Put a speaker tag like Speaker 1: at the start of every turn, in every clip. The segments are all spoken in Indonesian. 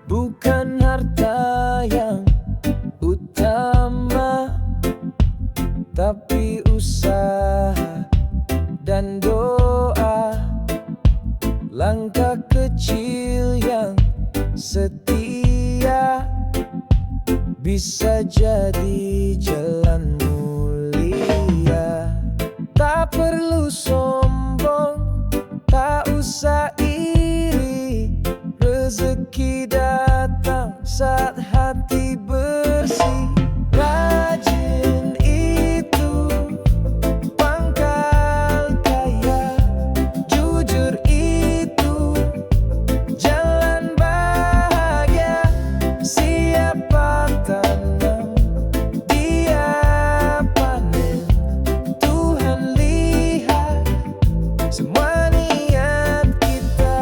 Speaker 1: Bukan harta yang utama, tapi usaha dan doa. Langkah kecil yang setia bisa jadi jalan mulia. Tak perlu sombong, tak usah iri. Rezeki datang saat hati bersih. Rajin itu pangkal kaya, jujur itu jalan bahagia. Siapa tanam, dia panen. Tuhan lihat semua niat kita.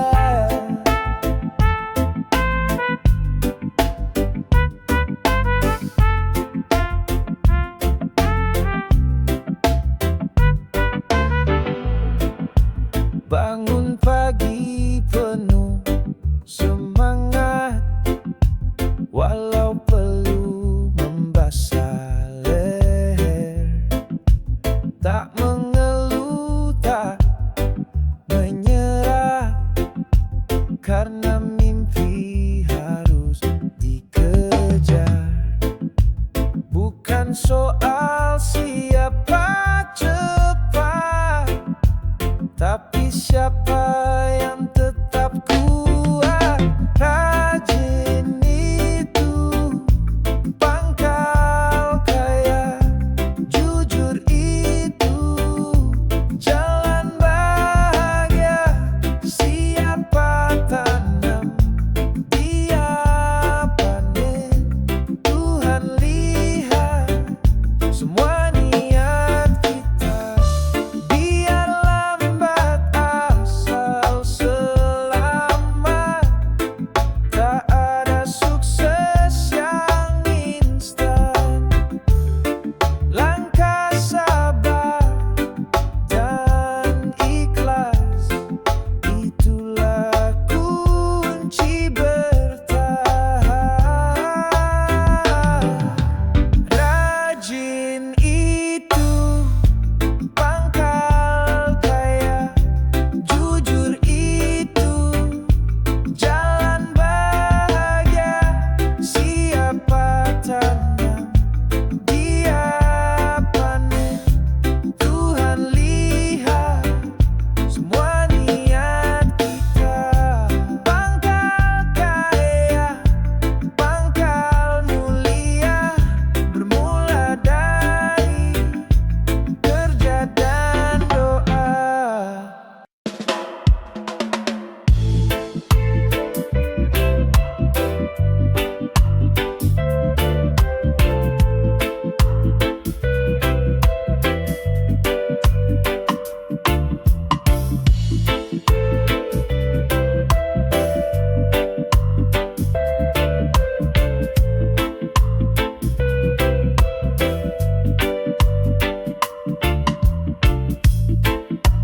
Speaker 1: Bangun pagi penuh semangat, walau perlu membasah leher. Tak mengeluh, tak menyerah, karena mimpi harus dikejar. Bukan soal siapa cepat, tapi siapa yang tetap kuat. Rajin itu pangkal kaya, jujur itu jalan bahagia. Siapa tanam, dia panen. Tuhan lihat semua niat kita. Biar lambat asal selamat, tak ada sukses yang instan. Langkah sabar dan ikhlas, itulah kunci bertahan. Rajin itu pangkal kaya, jujur itu jalan bahagia. Siapa tanam, dia panen. Tuhan lihat semua niat kita. Pangkal kaya, pangkal mulia, bermula dari kerja dan doa.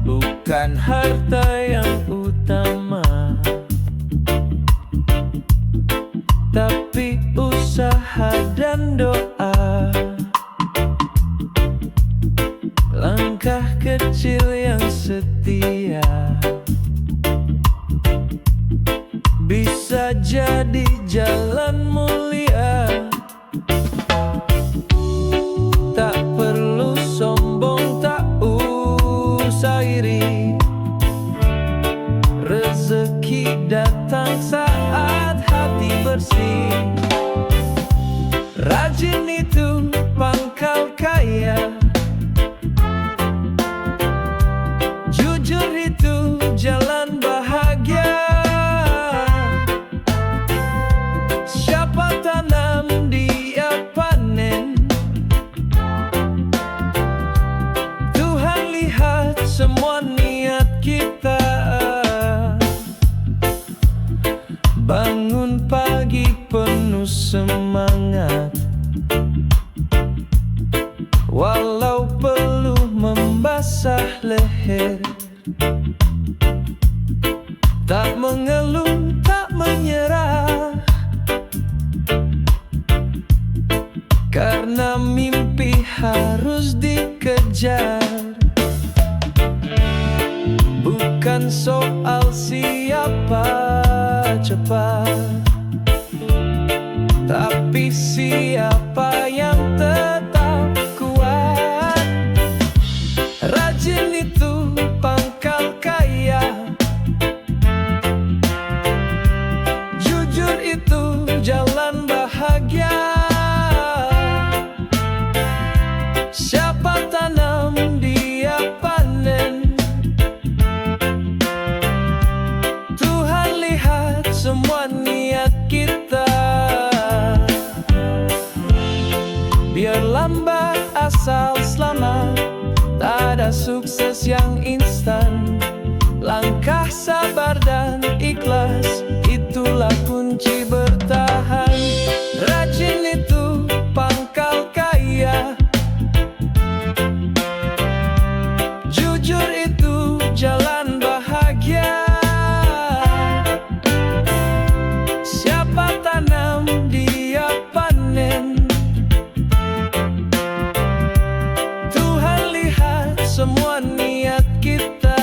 Speaker 1: Bukan harta yang utama, tapi usaha dan doa. Langkah kecil yang setia bisa jadi jalan mulia. Tak perlu sombong, tak usah iri. leher. Tak mengeluh, tak menyerah, karena mimpi harus dikejar. Bukan soal siapa cepat, tapi siapa yang tetap kuat. Rajin itu pangkal kaya, jujur itu jalan bahagia. Siapa tanam dia panen, Tuhan lihat semua niat kita. Biar lambat asal selamat, tak ada sukses yang instan. Langkah sabar dan ikhlas, itulah kunci bertahan. Rajin itu pangkal kaya, jujur itu jalan bahagia. Siapa tanam dia panen, Tuhan lihat semua niat kita.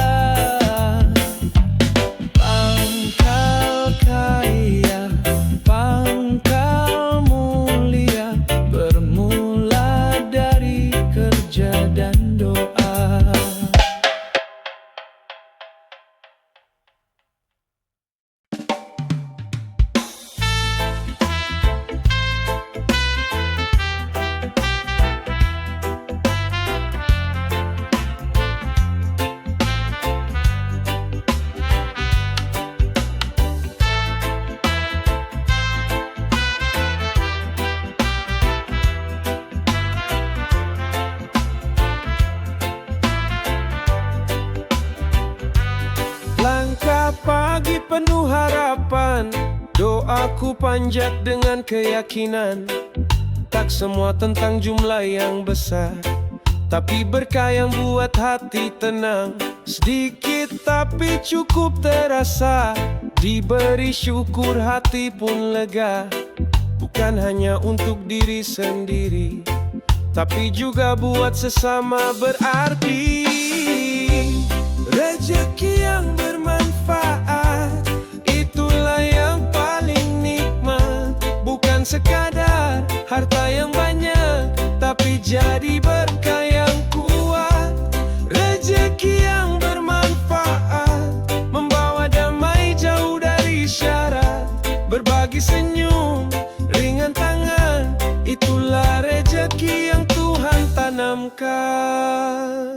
Speaker 1: Pangkal kaya, pangkal mulia, bermula dari kerja dan doa. Langkah pagi penuh harapan, doaku panjat dengan keyakinan. Tak semua tentang jumlah yang besar, tapi berkah yang buat hati tenang. Sedikit tapi cukup terasa, diberi syukur hati pun lega. Bukan hanya untuk diri sendiri, tapi juga buat sesama berarti. Rezeki yang bermanfaat, itulah yang paling nikmat. Bukan sekadar harta yang banyak, tapi jadi berkah yang kuat. Rezeki yang bermanfaat, membawa damai jauh dari syarat. Berbagi senyum, ringan tangan, itulah rezeki yang Tuhan tanamkan.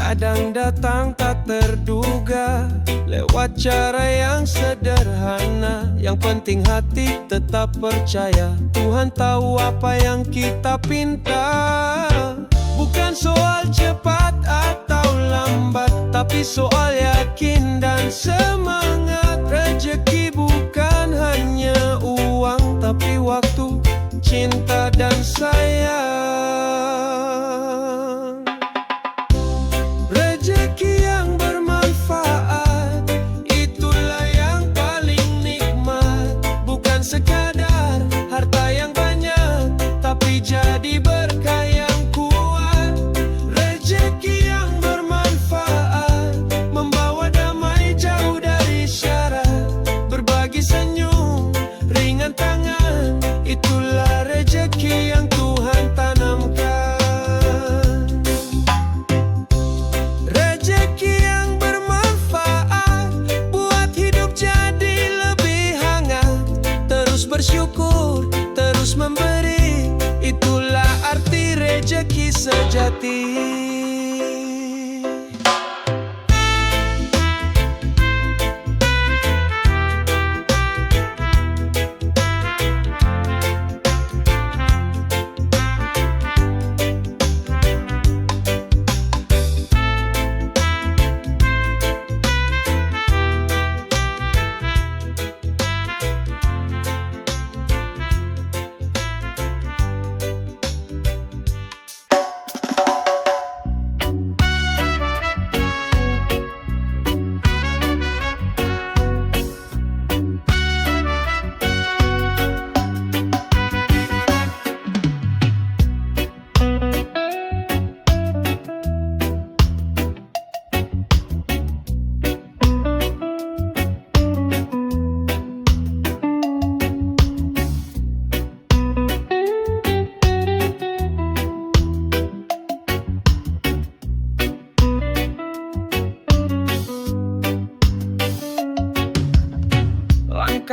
Speaker 1: Kadang datang tak terduga, lewat cara yang sederhana. Yang penting hati tetap percaya, Tuhan tahu apa yang kita pinta. Bukan soal cepat atau lambat, tapi soal yakin dan semangat. Rezeki bukan hanya uang, tapi waktu, cinta dan sayang. Rezeki yang bermanfaat, itulah yang paling nikmat. Bukan sekadar harta yang banyak, tapi jadi berkah yang kuat. Rezeki yang bermanfaat, membawa damai jauh dari syarat. Berbagi senyum, ringan tangan, itulah rezeki yang Tuhan tanamkan. Rezeki yang bermanfaat, buat hidup jadi lebih hangat. Terus bersyukur, terus memberi, itulah arti rezeki sejati.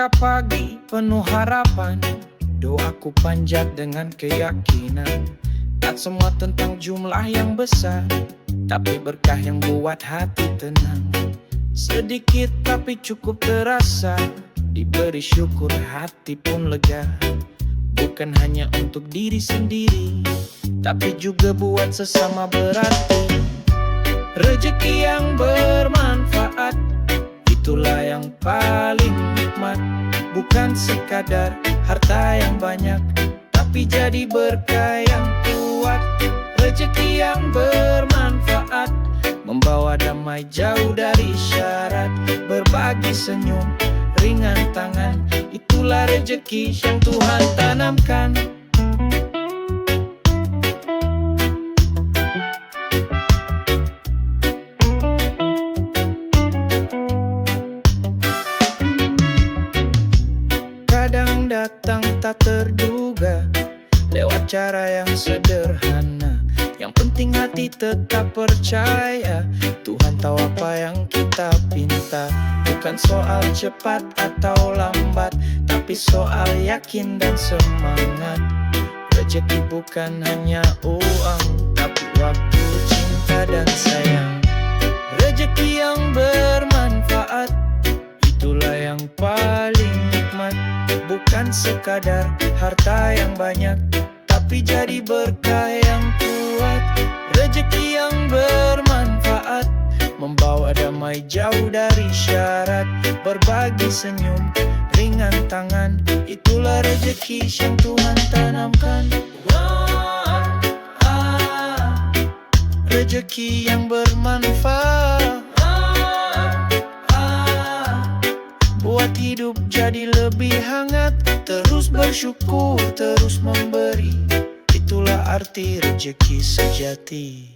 Speaker 2: Ketika pagi penuh harapan, doaku panjat dengan keyakinan. Tak semua tentang jumlah yang besar, tapi berkah yang buat hati tenang. Sedikit tapi cukup terasa, diberi syukur hati pun lega. Bukan hanya untuk diri sendiri, tapi juga buat sesama berarti. Rezeki yang bermanfaat, itulah yang paling nikmat. Bukan sekadar harta yang banyak, tapi jadi berkah yang kuat. Rezeki yang bermanfaat, membawa damai jauh dari syarat. Berbagi senyum, ringan tangan, itulah rezeki yang Tuhan tanamkan. Kadang datang tak terduga, lewat cara yang sederhana. Yang penting hati tetap percaya, Tuhan tahu apa yang kita pinta. Bukan soal cepat atau lambat, tapi soal yakin dan semangat. Rezeki bukan hanya uang, tapi waktu, cinta dan sayang. Rezeki yang bermanfaat, itulah yang paling nikmat. Bukan sekadar harta yang banyak, tapi jadi berkah yang kuat. Rezeki yang bermanfaat, membawa damai jauh dari syarat. Berbagi senyum, ringan tangan, itulah rezeki yang Tuhan tanamkan. Rezeki yang bermanfaat, buat hidup jadi lebih hangat. Terus bersyukur, terus memberi, itulah arti rezeki sejati.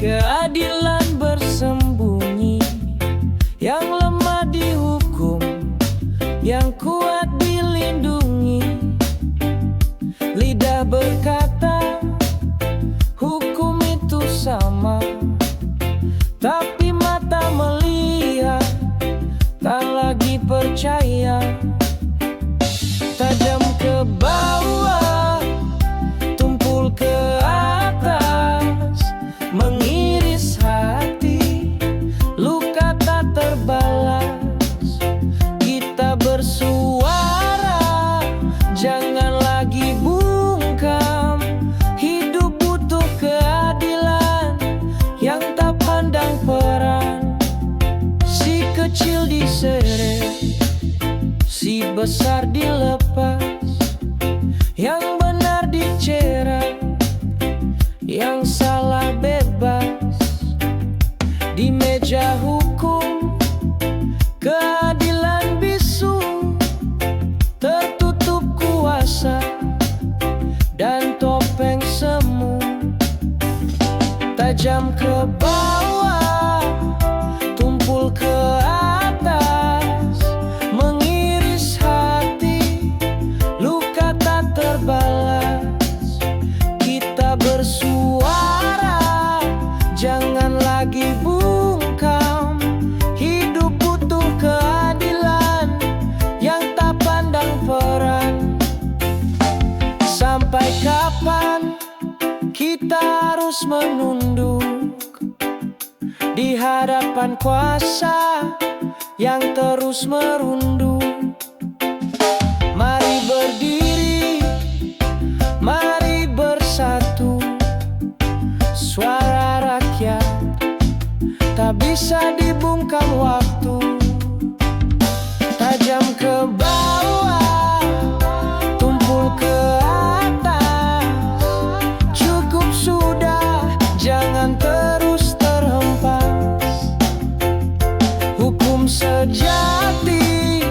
Speaker 2: Keadilan bersembunyi, yang lemah dihukum, yang kuat dilindungi. Lidah berkata, hukum itu sama, tapi mata melihat, tak lagi percaya. Tajam ke bawah, tumpul ke atas, mengiris hati, luka tak terbalas. Kita bersuara, jangan lagi bungkam. Hidup butuh keadilan, yang tak pandang peran. Si kecil diseret, si besar dilepas, yang benar dicerai, yang salah bebas. Di meja hukum, keadilan bisu, tertutup kuasa dan topeng semu. Tajam ke bawah, tumpul ke atas, mengiris hati, luka tak terbalas. Kita bersuara, jangan lagi bungkam. Hidup butuh keadilan, yang tak pandang peran. Sampai kapan kita harus menunduk di hadapan kuasa yang terus merunduk? Mari berdiri, mari bersatu. Suara rakyat tak bisa dibungkam waktu. Tajam ke bawah, tumpul ke atas. Cukup sudah, jangan terus terhempas. Hukum sejati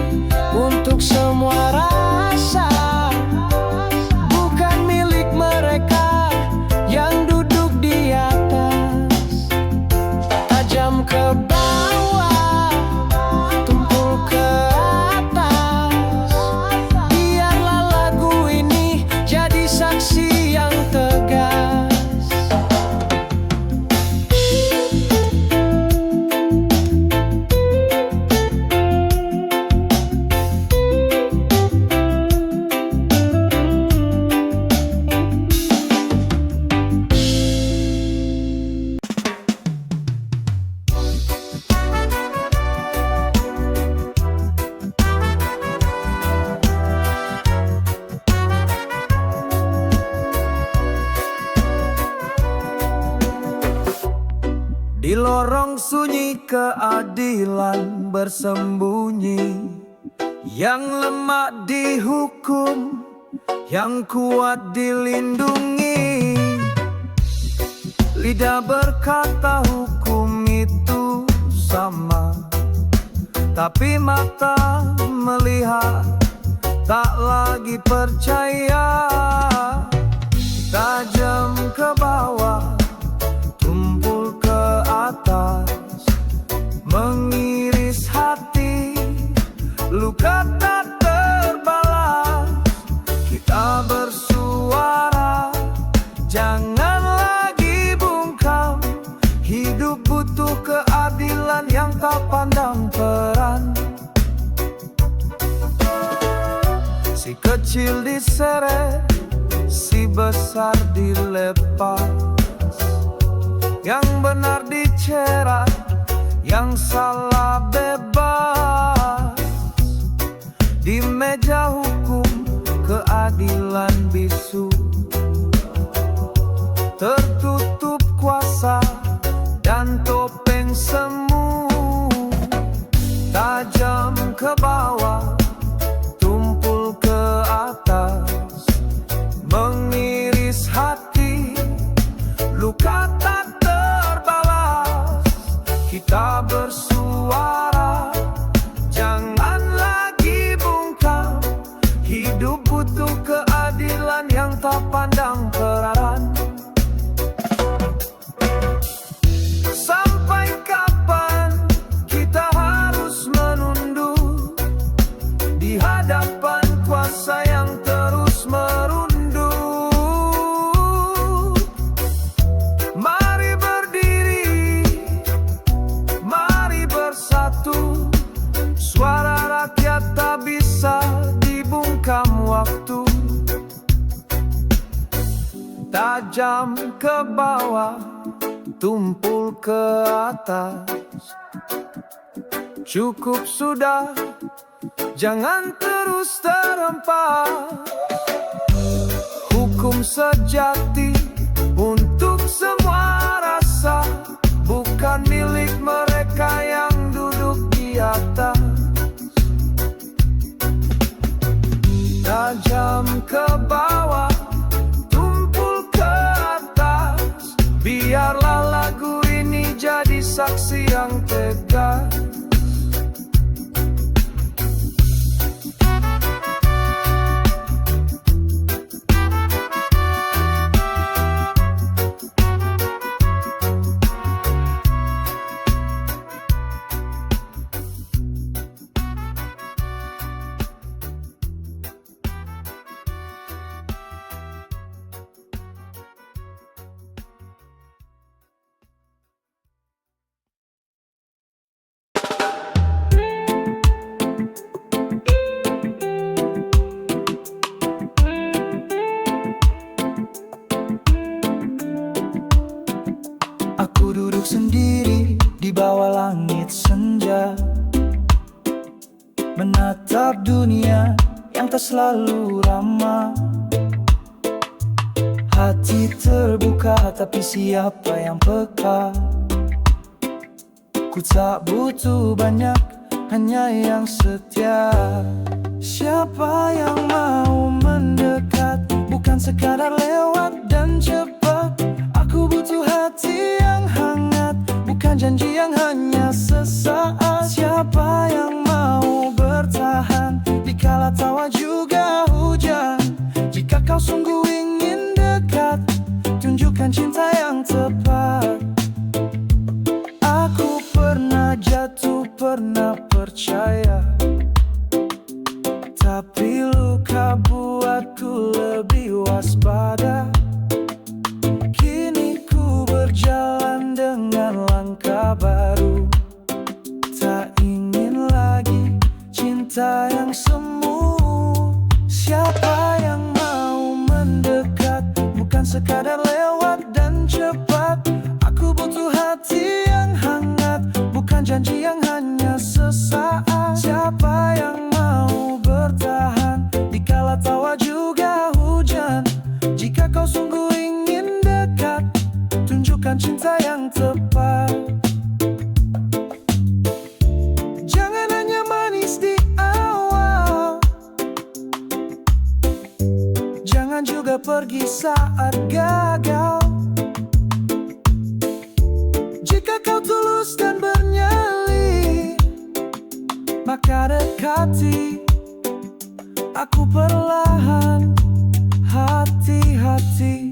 Speaker 1: Di lorong sunyi keadilan bersembunyi. Yang lemah dihukum, yang kuat dilindungi. Lidah berkata hukum itu sama, tapi mata melihat tak lagi percaya. Tajam ke bawah, tumpul ke atas, mengiris hati, luka tak terbalas. Kita bersuara, jangan lagi bungkam. Hidup butuh keadilan yang tak pandang peran. Si kecil diseret, si besar dilepas. Yang benar dicerat, yang salah bebas. Di meja hukum keadilan bisu, tertutup kuasa dan topeng semu. Tajam ke bawah, tumpul ke atas, mengiris hati, luka tak terbalas. Kita bersuara, jangan lagi bungkam. Hidup butuh keadilan yang tak pandang peran. Sampai kapan kita harus menunduk di hadapan kuasa yang terus merunduk? Mari berdiri, mari bersatu. Suara rakyat tak bisa dibungkam waktu. Tajam ke bawah, tumpul ke atas. Cukup sudah, jangan terus terhempas. Hukum sejati untuk semua rasa, bukan milik mereka yang duduk di atas. Tajam ke bawah, tumpul ke atas. Biarlah lagu ini jadi saksi yang tegas. Aku duduk sendiri di bawah langit senja, menatap dunia yang tak selalu ramah. Hati terbuka tapi siapa yang peka? Ku tak butuh banyak, hanya yang setia. Siapa yang mau mendekat, bukan sekadar lewat dan cepat. Aku butuh hati yang hangat, bukan janji yang hanya sesaat. Siapa yang mau bertahan dikala tawa juga hujan? Jika kau sungguh ingin dekat, tunjukkan cinta yang tepat. Aku pernah jatuh, pernah percaya, tapi luka buatku lebih waspada. Kini ku berjalan dengan langkah baru, tak ingin lagi cinta yang semu. Siapa yang mau mendekat, bukan sekadar lewat dan cepat. Aku butuh hati yang hangat, bukan janji yang hanya sesaat. Siapa yang mau bertahan dikala tawa juga hujan? Jika kau sungguh ingin dekat, tunjukkan cinta yang tepat. pergi saat gagal. Jika kau tulus dan bernyali, maka dekati aku perlahan, hati-hati.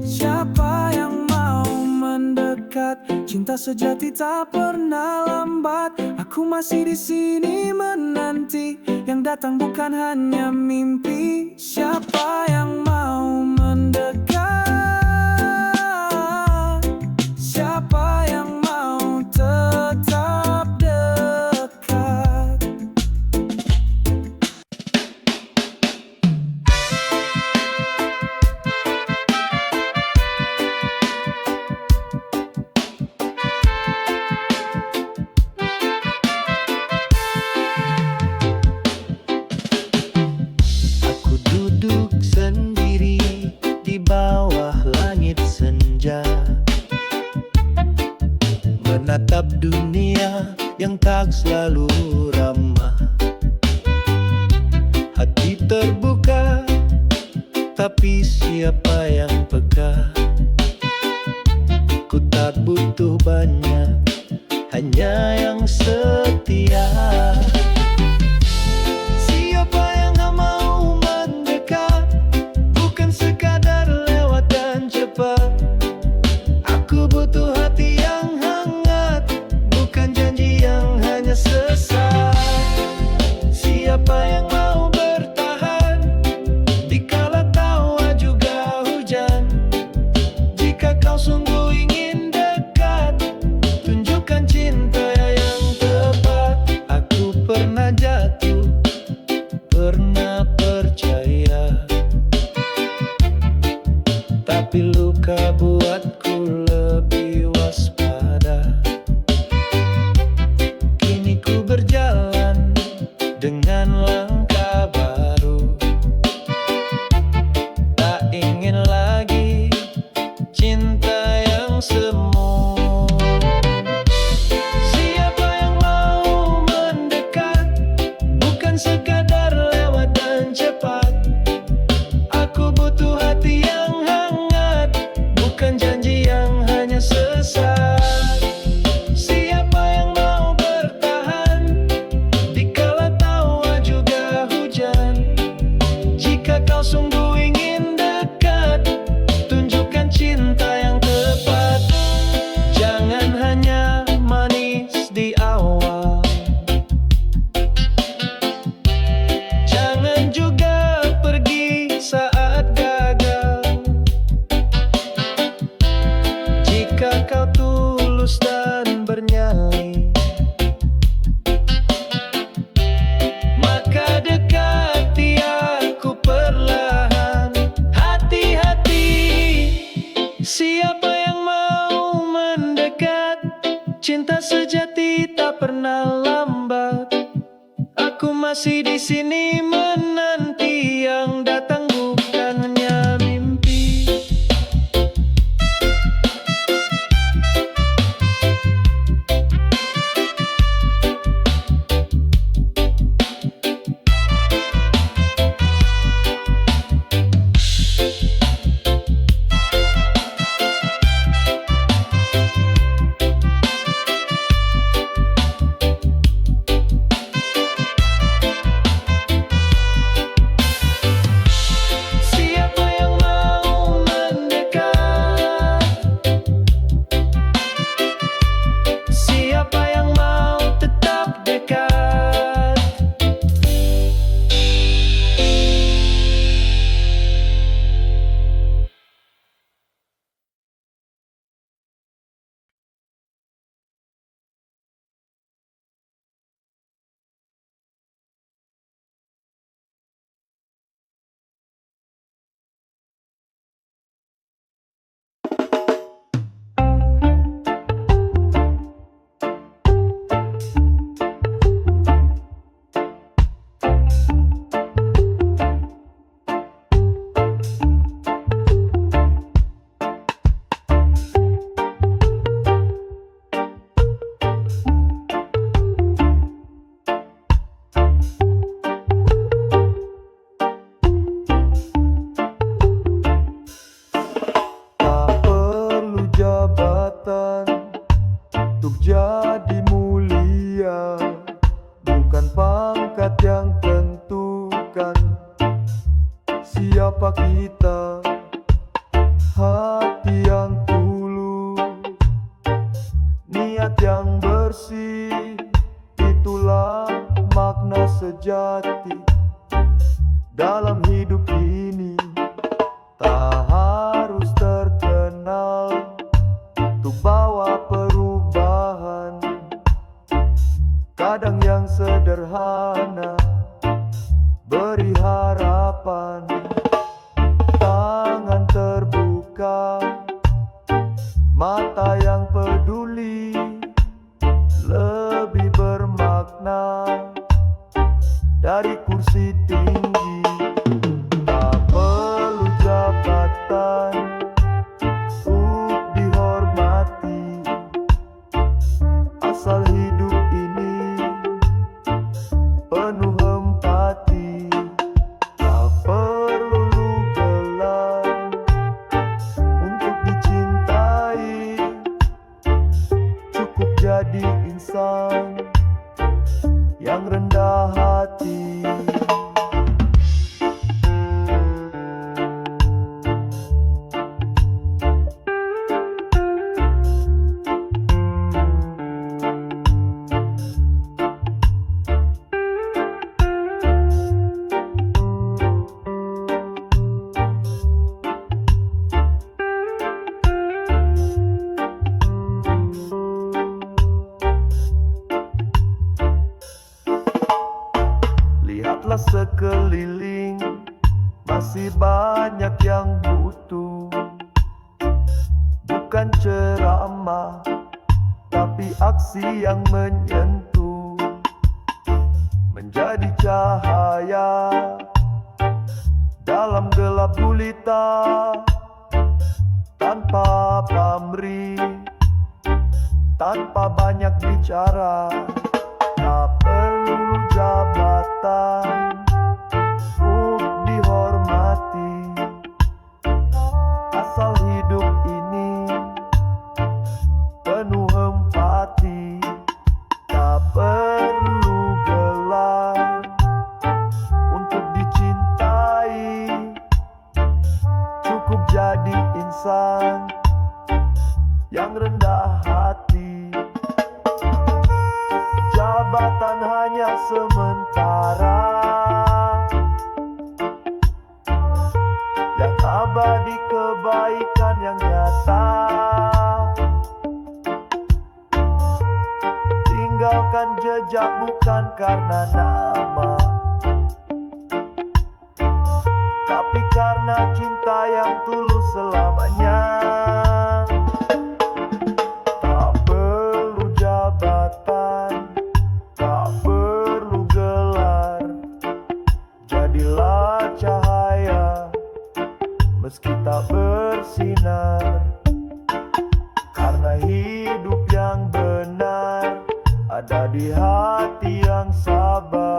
Speaker 1: Siapa yang mau mendekat? Cinta sejati tak pernah lambat. Aku masih di sini menanti. Yang datang bukan hanya mimpi. Siapa yang mau mendekat? Siapa yang mau tetap dekat?
Speaker 3: Aku duduk sendiri di bawah langit senja, menatap dunia yang tak selalu ramah. Hati terbuka, tapi siapa yang peka? Ku tak butuh banyak, hanya yang setia. Siapa yang gak mau mendekat? Bukan sekadar lewat dan cepat. Aku butuh hati yang hangat, bukan janji yang hanya sesaat. Siapa yang mau bertahan dikala tawa juga hujan? Jika kau sungguh ingin dekat, tunjukkan cinta yang tepat. Aku pernah jatuh, pernah percaya, tapi luka buatku lebih waspada. Kini ku berjalan dengan langkah baru, tak ingin lagi cinta yang semu. Siapa yang mau mendekat? Bukan sekadar lewat dan cepat. Aku butuh hati yang hangat, bukan janji yang hanya sesaat. Siapa yang mau bertahan dikala tawa juga hujan? Jika kau sungguh ingin dekat, tunjukkan cinta yang tepat. Jangan hanya manis di awal, jangan juga pergi saat gagal. Jika kau tulus dan bernyali, maka dekati aku perlahan, hati-hati. Siapa yang mau mendekat? Cinta sejati tak pernah lambat. Aku masih di sini menanti. Yang datang bukan hanya mimpi.
Speaker 1: menjadi mulia, bukan pangkat yang tentukan siapa kita. Hati yang tulus, niat yang bersih, itulah makna sejati dalam hidup ini. Tak harus terkenal untuk bawa perubahan. Kadang yang sederhana beri harapan. Tangan terbuka, mata yang peduli, lebih bermakna dari kursi tinggi. Tak perlu jabatan untuk dihormati, asal hidup ini penuh empati. Tak perlu gelar untuk dicintai, cukup jadi insan yang rendah hati. Lihatlah sekeliling, masih banyak yang butuh. Bukan ceramah, tapi aksi yang menyentuh. Menjadi cahaya dalam gelap gulita, tanpa pamrih, tanpa banyak bicara. Tak perlu jabatan untuk dihormati, asal hidup ini penuh empati. Tak perlu gelar untuk dicintai, cukup jadi insan yang rendah hati. Jabatan hanya sementara, yang abadi kebaikan yang nyata. Tinggalkan jejak bukan karena nama, tapi karena cinta yang tulus selamanya. Tak perlu jabatan, tak perlu gelar, jadilah cahaya meski tak bersinar. Karena hidup yang benar ada di hati yang sabar.